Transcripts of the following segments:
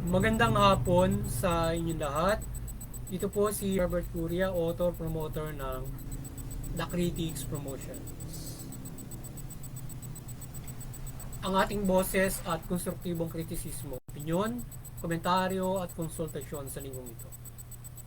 Magandang hapon sa inyong lahat. Ito po si Robert Curia, author, promoter ng The Critics Promotion. Ang ating boses at konstruktibong kritisismo, opinyon, komentaryo at konsultasyon sa linggong ito.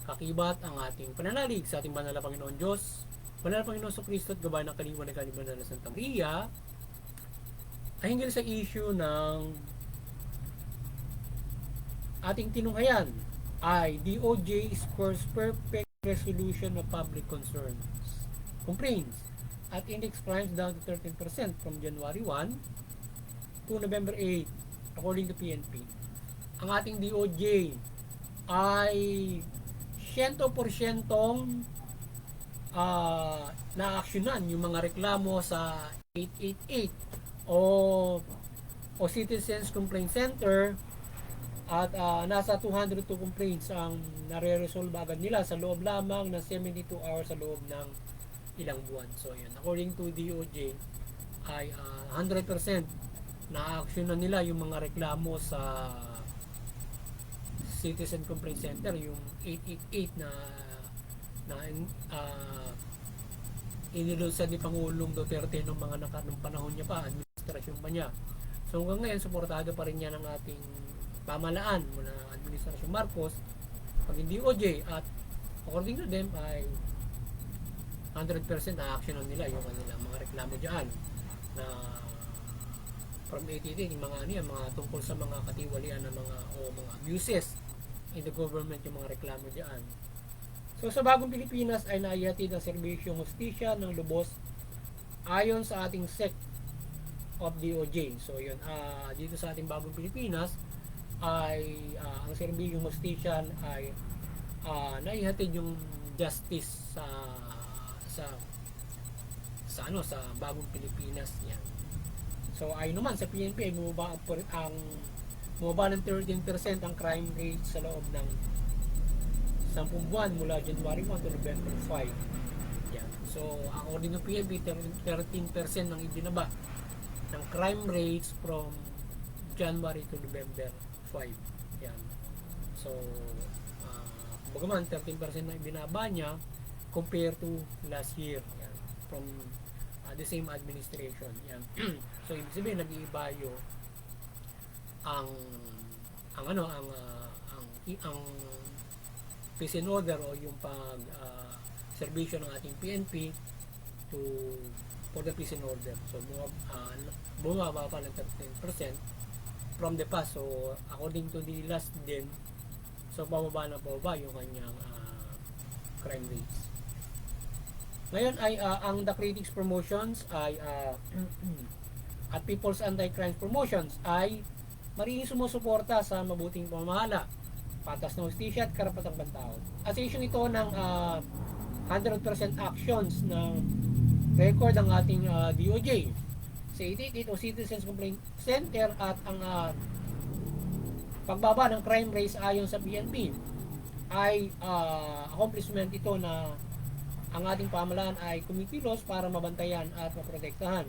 Kakibat ang ating pananalig sa ating banal na Panginoon Diyos, banal na Panginoon Kristo at gabay ng kalingwan ng kaliban na Santa Maria, ay hinggil sa issue ng ating tinunghayan ay DOJ scores perfect resolution of public concerns, complaints, at index crimes down to 13% from January 1 to November 8 according to PNP. Ang ating DOJ ay 100% na-actionan yung mga reklamo sa 888 o Citizens Complaint Center at nasa 202 complaints ang nare-resolve agad nila sa loob lamang ng 72 hours sa loob ng ilang buwan. So yun, according to DOJ ay 100% na-action na nila yung mga reklamo sa Citizen Complaint Center, yung 888 na inilunsad ni Pangulong Duterte nung nung panahon niya pa, administrasyon pa niya. So hanggang ngayon, suportado pa rin niya ng ating pamalaan mula administrasyon Marcos, pag hindi OJ, at according to them ay 100% na action nila yung kanilang mga reklamo diyan na from 88 yung mga mga tungkol sa mga katiwalian ng mga abuses in the government, yung mga reklamo diyan. So sa Bagong Pilipinas ay naihatid ang serbisyong hustisya ng lubos ayon sa ating sect of DOJ. So yun, dito sa ating Bagong Pilipinas ay ang serbisyong hustisya ay naihatid yung justice sa Bagong Pilipinas yan. So ayon naman sa PNP ay bumaba ng 13% ang crime rate sa loob ng 10 buwan mula January 1 to November 5. Yan. So according to PNP, 13% ang ibinaba ng crime rates from January to November 5. Yan. So bagaman 13% na ibinaba niya compared to last year. Yan. From the same administration. Yan. So ibig sabihin nag-iiba yung ang peace and order o yung pag serbisyo ng ating PNP for the peace and order. So bumaba pa ng 13% from the past. So according to the last din, so pababa yung kanyang crime rates. Ngayon ay ang The Critics Promotions ay at People's Anti-Crime Promotions ay marihing sumusuporta sa mabuting pamamahala, patas na hustisya at karapatang pantao. At sa issue ito ng 100% actions ng record ang ating DOJ sa 888 o Citizens Complaint Center at ang pagbaba ng crime rates ayon sa PNP ay accomplishment ito na ang ating pamahalaan ay kumikilos para mabantayan at maprotektahan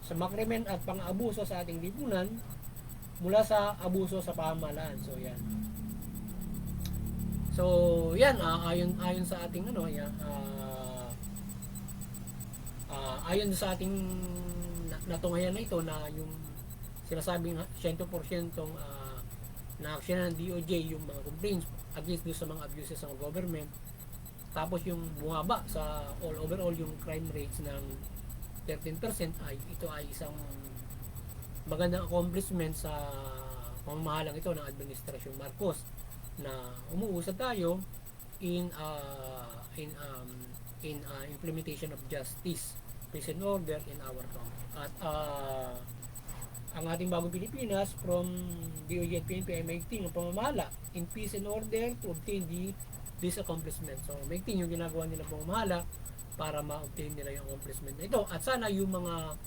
sa makrimen at pang-abuso sa ating lipunan mula sa abuso sa pamahalaan. So yan. So yan, ayon sa ating ayon sa ating natunghayan na ito na yung sinasabing 100% na action ng DOJ yung mga complaints against sa mga abuses ng government. Tapos yung bumaba sa overall yung crime rates ng 13% ay ito ay isang magandang accomplishment sa pamamahalang ito ng administrasyon Marcos na umuusad tayo in implementation of justice, peace and order in our country. At ang ating Bagong Pilipinas from DOJ at PNP ay maigting ang pamamahala in peace and order to obtain this accomplishment. So maigting yung ginagawa nila pamamahala para ma-obtain nila yung accomplishment na ito. At sana yung mga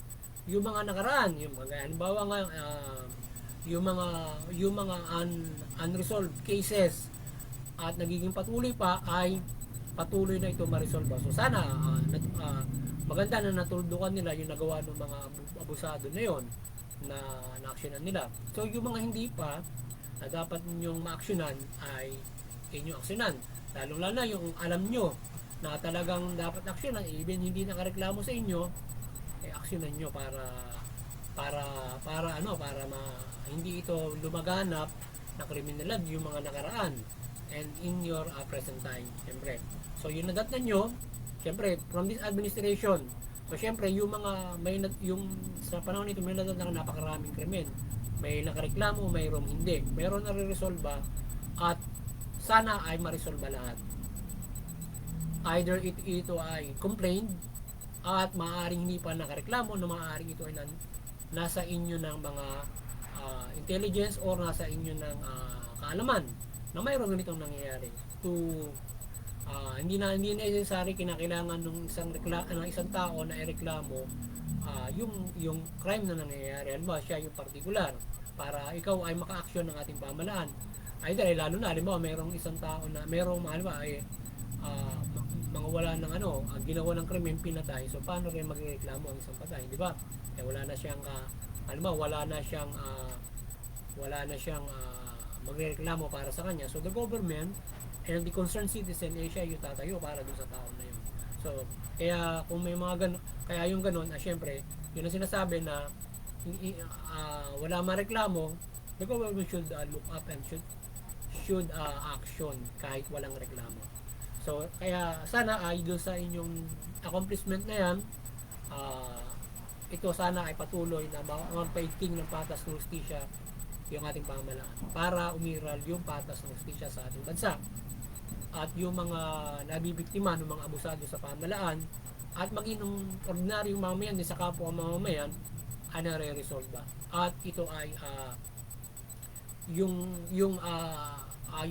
nakaraan, yung mga halimbawa nga yung mga unresolved cases at nagiging patuloy pa ay patuloy na ito ma-resolve. So sana maganda na natuldukan nila yung nagawa ng mga abusado na yon na na-actionan nila. So yung mga hindi pa na dapat ninyong maaksyonan ay inyong aksyonan. Lalo na yung alam nyo na talagang dapat aksyonan, even hindi nakareklamo sa inyo, aksyonan nyo para hindi ito lumaganap na kriminalidad yung mga nakaraan and in your present time, syempre. So yun nadatnan nyo, syempre from this administration. So syempre yung mga yung sa panahon nito may nadatnan napakaraming krimen. May nakareklamo, mayroong hindi. Mayroon na re-resolba at sana ay ma-resolve lahat. Either ito ay complaint at maaaring hindi pa nakareklamo na maaaring ito ay nasa inyo ng mga intelligence or nasa inyo ng kaalaman na mayroong ganitong nangyayari to hindi na necessary kinakailangan ng isang tao na ireklamo yung crime na nangyayari. Halimbawa siya yung particular para ikaw ay maka-action ng ating pamahalaan. Either lalo na halimbawa mayroong isang tao na mayroong halimbawa mga wala ng ginawa ng krimen, pinatay. So paano rin magreklamo ang isang patay, di ba? Wala na siyang wala na siyang magreklamo para sa kanya. So the government and the concerned citizen siya yung tatayo para doon sa tao na yun. So kaya kung may mga kaya yung ganun, syempre yun ang sinasabi na wala mareklamo, the government should look up and should action kahit walang reklamo. So kaya sana ay doon sa inyong accomplishment na yan, ito sana ay patuloy na magpaigting ng patas ng hustisya yung ating pamahalaan para umiral yung patas ng hustisya sa ating bansa. At yung mga nabibiktima ng mga abusado sa pamahalaan at maging ng ordinaryong mamamayan din sa kapwa mamamayan ay nare-resolve ba. At ito ay yung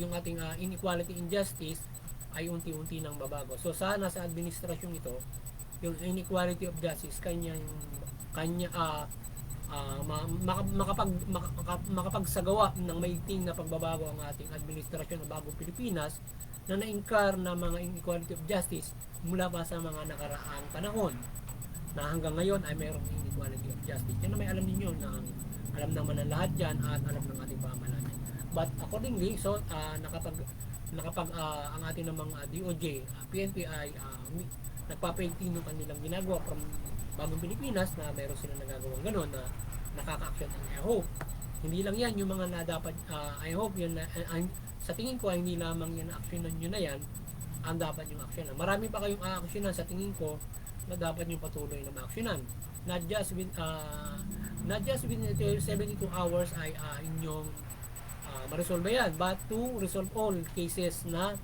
ating inequality injustice ay unti-unti nang babago. So sana sa administrasyon ito, yung inequality of justice makapagsagawa ng maigting na pagbabago ang ating administrasyon ng bagong Pilipinas na na-incur na mga inequality of justice mula pa sa mga nakaraang panahon na hanggang ngayon ay mayroong inequality of justice. Yan na may alam ninyo na alam naman ng lahat dyan at alam ng ating pamahalaan. But accordingly, so nakapag ang ating namang DOJ, PNP ay nagpapaigting ng kanilang ginagawa from bagong Pilipinas na meron silang nagagawang gano'n na nakaka-action. I hope hindi lang yan yung mga na dapat I hope yun na, sa tingin ko ay hindi lamang yan actionan nyo na yan ang dapat yung actionan. Marami pa kayong actionan sa tingin ko na dapat yung patuloy na ma-actionan. Not just within 72 hours ay inyong ma-resolve yan, but to resolve all cases na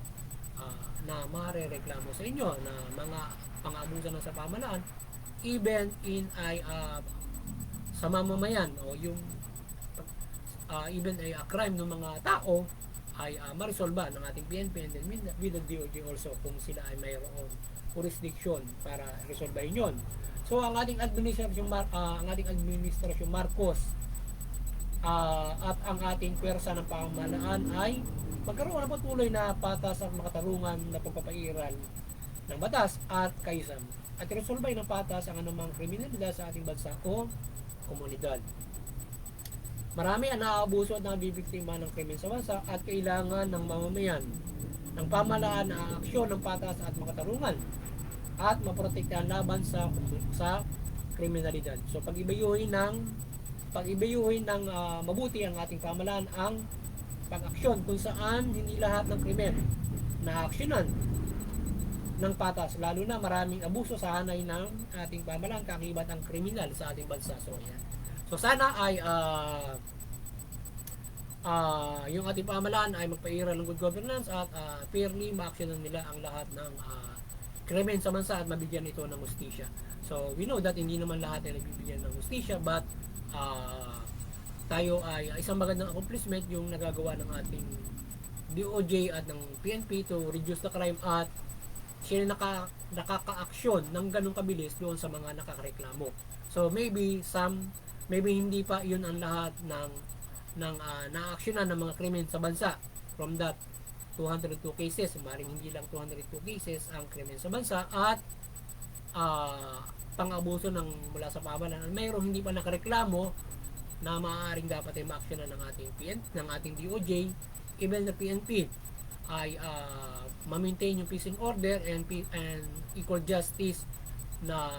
marereklamo sa inyo na mga pang-abuso na sa pamahalaan, even in sa mamamayan o yung even ay crime ng mga tao ay ma-resolve ng ating PNP and then with the DOJ also kung sila ay mayroong jurisdiction para resolvehin yun. So ang ating administrasyon Marcos at ang ating pwersa ng pamahalaan ay magkaroon ng patuloy na patas at makatarungan na pagpapairal ng batas at kaisam at resolbay ng patas ang anumang kriminalidad sa ating bansa o komunidad. Marami ang naaabuso at nabibiktima ng krimen sa bansa at kailangan ng mamamayan ng pamahalaan na aksyon ng patas at makatarungan at maprotektahan laban sa kriminalidad. So pag-ibayuhin ng mabuti ang ating pamahalaan ang pag-aksyon kung saan hindi lahat ng krimen na aksyonan ng patas, lalo na maraming abuso sa hanay ng ating pamahalaan kakibat ang kriminal sa ating bansa. So yan. So sana ay yung ating pamahalaan ay magpairal ng good governance at fairly ma-actionan nila ang lahat ng krimen sa bansa at mabigyan ito ng hustisya. So we know that hindi naman lahat ay nabibigyan ng hustisya, but tayo ay isang magandang accomplishment yung nagagawa ng ating DOJ at ng PNP to reduce the crime at sila nakaka-aksyon ng ganong kabilis doon sa mga nakakareklamo. So maybe hindi pa yun ang lahat ng na-actionan ng mga krimen sa bansa from that 202 cases. Maring hindi lang 202 cases ang krimen sa bansa at pang-abuso ng mula sa pamahalaan. Mayroong hindi pa nakareklamo na maaaring dapat ay maaksyonan ng ating DOJ, even the PNP ay ma-maintain yung peace and order and equal justice na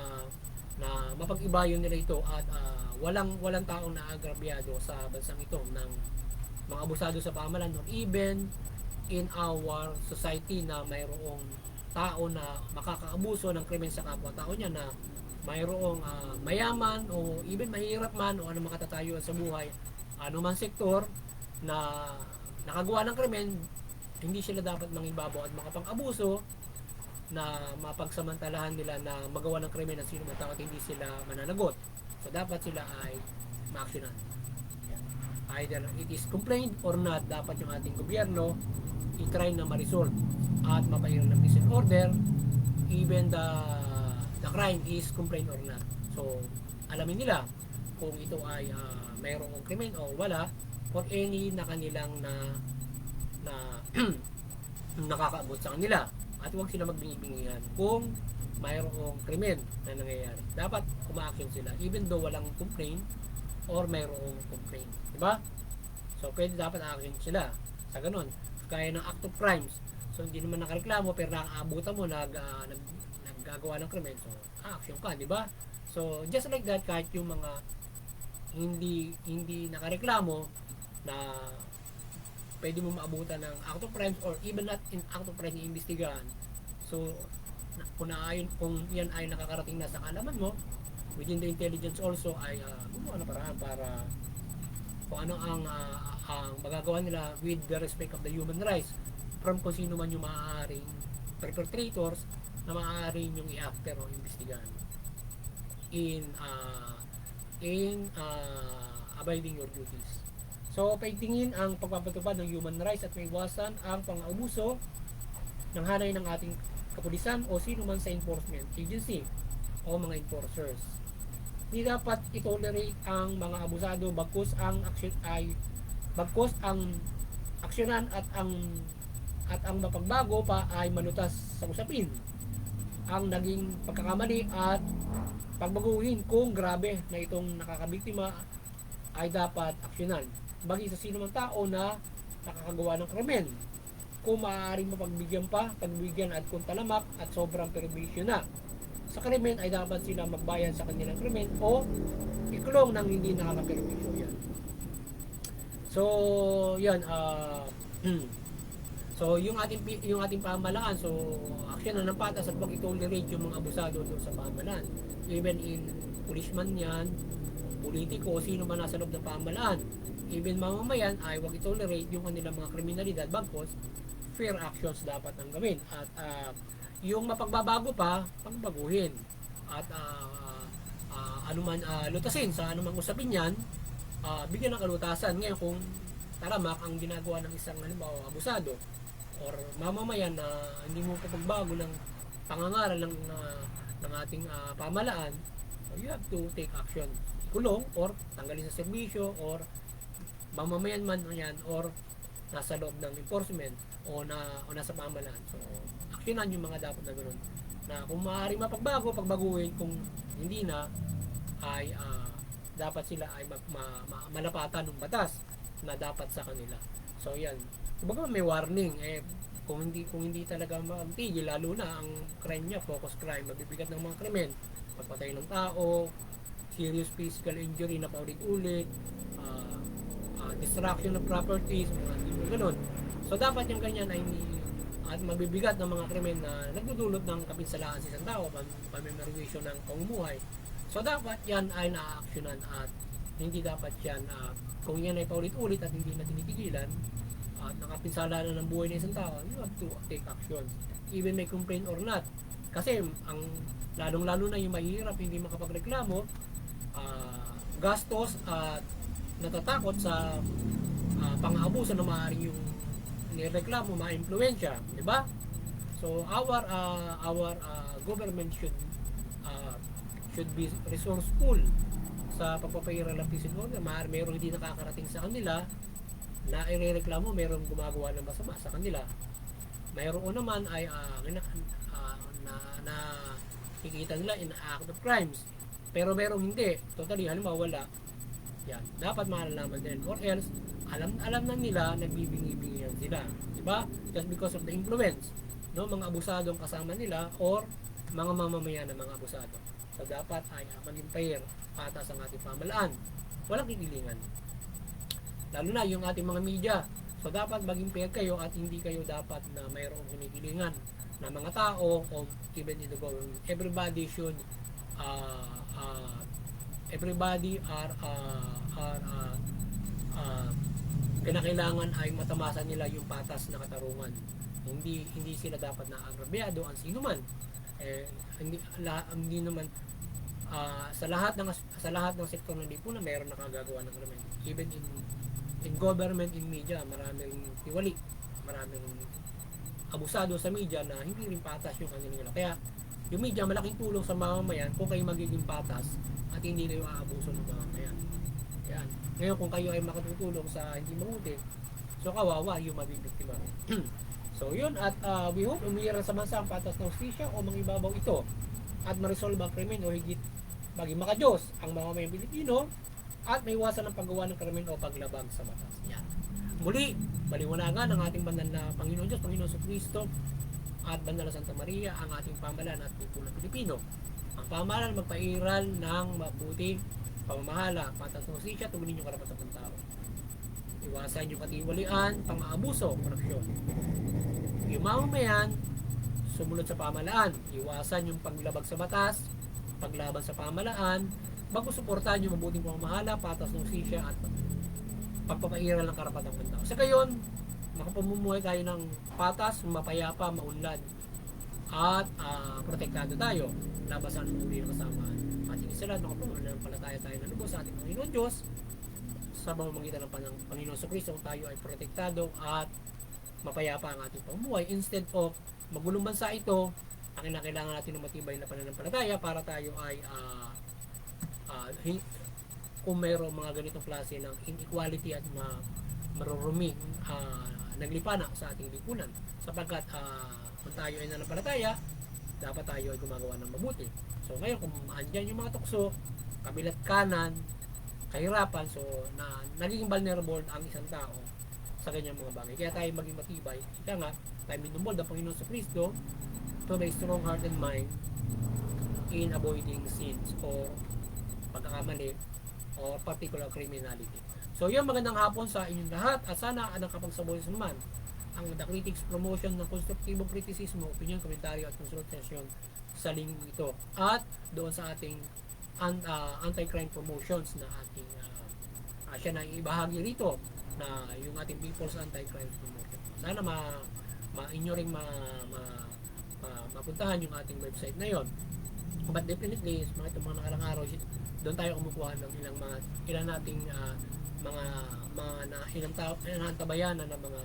mapag-ibayon nila ito at walang taong naagrabyado sa bansang ito ng mga abusado sa pamahalaan or even in our society na mayroong tao na makakaabuso ng krimen sa kapwa-tao niya, na mayroong mayaman o even mahirap man o ano makatatayuan sa buhay, anumang sektor na nakagawa ng krimen, hindi sila dapat mangibabaw at makapang-abuso na mapagsamantalahan nila na magawa ng krimen ng sino man tao at hindi sila mananagot. So dapat sila ay maaksyonan. Either it is complained or not, dapat yung ating gobyerno i-try na ma-resolve at mapairal ng peace and order, even the crime is complained or not. So alamin nila kung ito ay mayroong krimen o wala, for any na kanilang na nakakaabot sa kanila, at huwag sila magbingi-bingihan kung mayroong krimen na nangyayari. Dapat umaaksyon sila even though walang complaint or mayroong complaint, diba? So pwede dapat action sila sa ganun, kaya ng act of crimes. So hindi naman nakareklamo pero nakaabutan mo naggagawa ng krimen, so action ka, diba? So just like that, kahit yung mga hindi nakareklamo na pwede mo maabutan ng act of crimes or even not in act of crimes iimbestigahan. So kung yan ay nakakarating na sa kaalaman mo, within the intelligence also ay gumawa na paraan para kung ano ang magagawa nila with the respect of the human rights from kung sino man yung maaaring perpetrators na maaaring yung i-after o imbestigahan in abiding your duties. So paigtingin ang pagpapatupad ng human rights at maiwasan ang pang-abuso ng hanay ng ating kapulisan o sino man sa enforcement agency o mga enforcers. Hindi dapat itolerate ang mga abusado bagkus ang aksyonan at ang mapagbago pa ay malutas sa usapin. Ang naging pagkakamali at pagbaguhin kung grabe na itong nakakabiktima ay dapat aksyonan. Bagi sa sino man tao na nakakagawa ng krimen, kung maaaring pagbigyan at kung talamak at sobrang perwisyo na sa krimen, ay dapat sila magbayad sa kanilang krimen o ikulong ng hindi nakakaperwisyo. Yan. So, yan. So, yung ating pamahalaan, so, aksyon na ng patas at wag itolerate yung mga abusado doon sa pamahalaan. Even in policeman yan, politiko, sino man nasa loob ng pamahalaan. Even mamamayan ay wag itolerate yung kanilang mga kriminalidad, bagkos fair actions dapat ang gawin. At yung mapagbabago pa, pagbaguhin. At lutasin sa anumang usapin yan, bigyan ng kalutasan. Ngayon kung talamak ang ginagawa ng isang halimbawa abusado or mamamayan na hindi mo pagbago ng pangangaral ng ating pamahalaan, so you have to take action. Kulong or tanggalin sa serbisyo or mamamayan man yan or nasa loob ng enforcement o nasa pamahalaan. So aksyonan yung mga dapat na ganoon, na kung maaari mapagbago, pagbaguhin. Kung hindi na, ay dapat sila ay malapatan ng batas na dapat sa kanila. So yan, kumbaga may warning. Kung hindi talaga magtigil, lalo na ang crime niya, focus crime, mabibigat ng mga krimen, pagpatay ng tao, serious physical injury na paulit-ulit, destruction of properties, mga ganun. So dapat yung ganyan ay at mabibigat ng mga krimen na nagdudulot ng kapinsalaan sa isang tao, pamimerwisyo ng pamumuhay. So dapat yan ay naaaksyonan at hindi dapat yan, kung yan ay paulit-ulit at hindi na tinitigilan at nakapinsalaan ng buhay ng isang tao, you have to take action. Even may complaint or not. Kasi ang lalong-lalo na yung mahirap, hindi makapagreklamo, gastos at natatakot sa pang-abuso na maaaring yung nireklamo, ma-impluensya, di ba? So our government should be resourceful sa pagpapairal ng peace and order. Mayroong hindi nakakarating sa kanila na irereklamo, mayroong gumagawa ng masama sa kanila. Mayroon naman ay nakikita nila in act of crimes, pero mayroong hindi, totally halimbawa wala. Yan. Dapat malalaman din. Or else, alam na nila, nagbibingi-bingihan sila. Diba? Just because of the influence. No? Mga abusadong kasama nila or mga mamamayan ng mga abusado. So, dapat ay maging fair, patas ang ating pamahalaan. Walang kikilingan. Lalo na yung ating mga media. So, dapat maging fair kayo at hindi kayo dapat na mayroong kinikilingan na mga tao o even in the government. Everybody kinakailangan ay matamasa nila yung patas na katarungan. Hindi sila dapat na agrabyado ang sino man. Hindi naman sa lahat ng sektor ng lipunan mayroon nakagagawa ng krimen. Even in government, in media, maraming tiwali, maraming abusado sa media na hindi rin patas yung kanilang nila. Kaya yung media malaking tulong sa mamamayan kung kayo magiging patas at hindi kayo aabuso ng mamamayan. Yan. Ngayon kung kayo ay makatutulong sa hindi mabuti, so kawawa yung mabibiktima. So yun, at we hope umiiral sa bansa ang patas ng hustisya o mangibabaw ito at maresolve ang krimen o higit maging makadiyos ang mamamayang Pilipino at may iwasan ang paggawa ng krimen o paglabag sa batas. Yan. Muli, maliwanagan ang ating banal na Panginoon Diyos, Panginoon Jesucristo at Banal na Santa Maria ang ating pamahalaan at lipunan Pilipino. Ang pamahalaan magpairal ng mabuting pamamahala, patas ng hustisya, tugunin yung karapatan ng tao. Iwasan yung katiwalian, pang-aabuso, korupsyon. Yung mamamayan, sumunod sa pamahalaan. Iwasan yung paglabag sa batas, paglaban sa pamahalaan, bago suportahan yung mabuting pamamahala, patas ng hustisya at pagpapairal ng karapatan ng tao. Sa gayon, makapamumuhay tayo ng patas, mapayapa, maunlad at protektado tayo labasan ng uri ng kasamaan. Ating isalan, makapamanampalataya tayo ng lubos sa ating Panginoon Diyos sa pamamagitan ng Panginoon Jesucristo tayo ay protektado at mapayapa ang ating pamumuhay. Instead of magulong bansa ito, ang kinakailangan natin ng matibay na pananampalataya para tayo ay kung mayroong mga ganitong klase ng inequality at maruruming naglipana sa ating lipunan. Sapagkat kung tayo ay nanampalataya, dapat tayo ay gumagawa ng mabuti. So ngayon kung andyan yung mga tukso, kabilat kanan, kahirapan, so nagiging vulnerable ang isang tao sa ganyang mga bagay. Kaya tayo maging matibay. Kaya nga, tayo minumbol ng Panginoon sa Kristo to may strong heart and mind in avoiding sins or pagkakamali or particular criminality. So yun, magandang hapon sa inyong lahat at sana nakapagsaboy naman ang The Critics promotion ng konstruktibong kritisismo, opinion, komentaryo at konsultasyon sa link ito at doon sa ating anti-crime promotions na ating siya na ibahagi rito na yung ating People's Anti-Crime Promotion. Sana inyo ring mapuntahan yung ating website na yon. But definitely, itong mga nakarang araw, doon tayo kumukuha ng ilang nating ilang tabayanan ng mga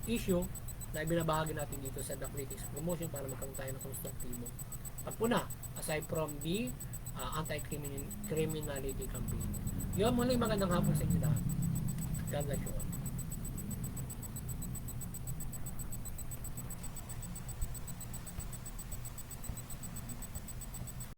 issue na ibinabahagi natin dito sa The Critics Promotion para magkaroon tayo ng konstruktibo pagpuna aside from the anti-criminality campaign. Yun, muli magandang hapon sa inyo lahat. God bless you all.